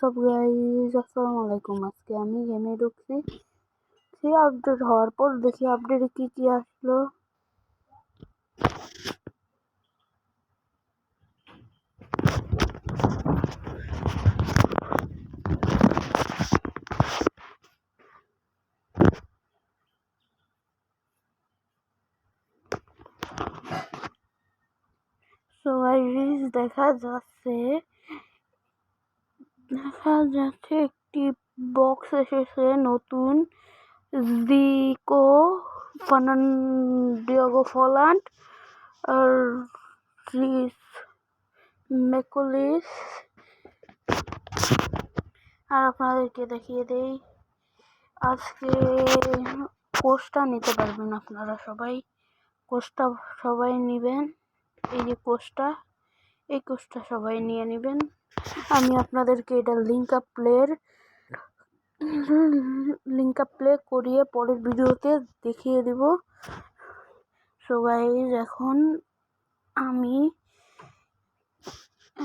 WhatsApp guys, আসসালামু আলাইকুম। আজকে আমি গেমে ঢুকছি। সেই আপডেট হওয়ার পর দেখি আপডেটে কি কি আসলো। সো গাইজ দেখা যাচ্ছে একটি বক্স এসেছে নতুন, জিকো ফার্নান্ডিয়াগো ফল্যান্ড আর রিস ম্যাকুলিস। আর আপনাদেরকে দেখিয়ে দেই, আজকে কোর্সটা নিতে পারবেন আপনারা সবাই। কোর্সটা সবাই নেবেন, এই যে কোর্সটা, এই কোর্সটা সবাই নিয়ে নেবেন। আমি আপনাদেরকে এটা লিঙ্ক আপ প্লে করিয়ে পরের ভিডিওতে দেখিয়ে দিব। সো গাইস,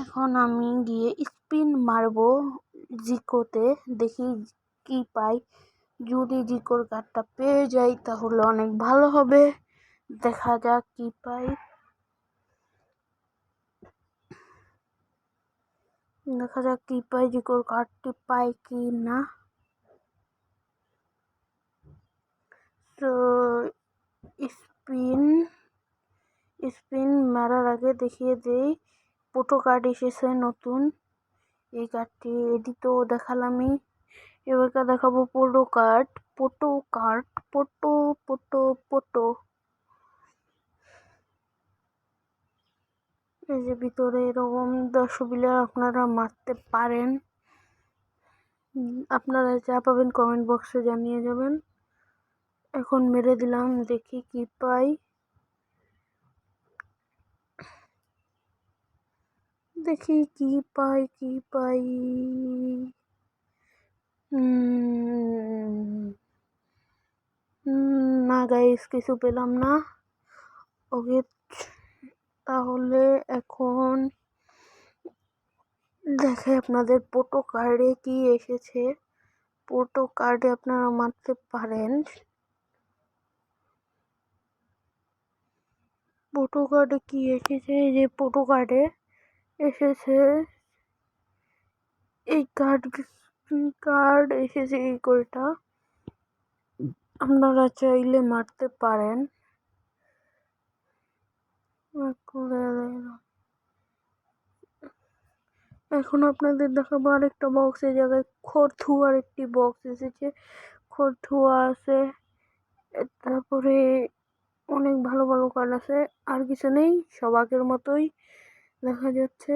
এখন আমি গিয়ে স্পিন মারবো জিকোতে, দেখি কি পাই। যদি জিকোর কার্ডটা পেয়ে যাই তাহলে অনেক ভালো হবে। দেখা যাক কি পাই, জিকোর কার্ডটি পাই কি না। তো স্পিন মারার আগে দেখিয়ে দেই, পোটো কার্ড এসেছে নতুন। এই কার্ডটি এডিটও দেখালামই, এবারকার দেখাবো পোটো কার্ড। পোটো এই যে ভিতরে এরকম 10 প্লেয়ার আপনারা মারতে পারেন। আপনারা যা পাবেন কমেন্ট বক্সে জানিয়ে যাবেন। এখন মেরে দিলাম, দেখি কি পাই। না গাইস, কিছু পেলাম না। ওকে, তাহলে এখন দেখে আপনাদের পোটো কার্ডে কি এসেছে। পোটো কার্ডে আপনারা মারতে পারেন। পোটো কার্ডে কি এসেছে, এই যে পোটো কার্ডে এসেছে এই কার্ড এসেছে, এই কোডটা আপনারা চাইলে মারতে পারেন। এখন আপনাদের দেখাবো আরেকটা বক্স। এই জায়গায় খরথুয়ার একটি বক্স এসেছে, খরথুয়া আছে, তারপরে অনেক ভালো ভালো কার্ড আছে। আর কিছু নেই, সব আগের মতোই দেখা যাচ্ছে।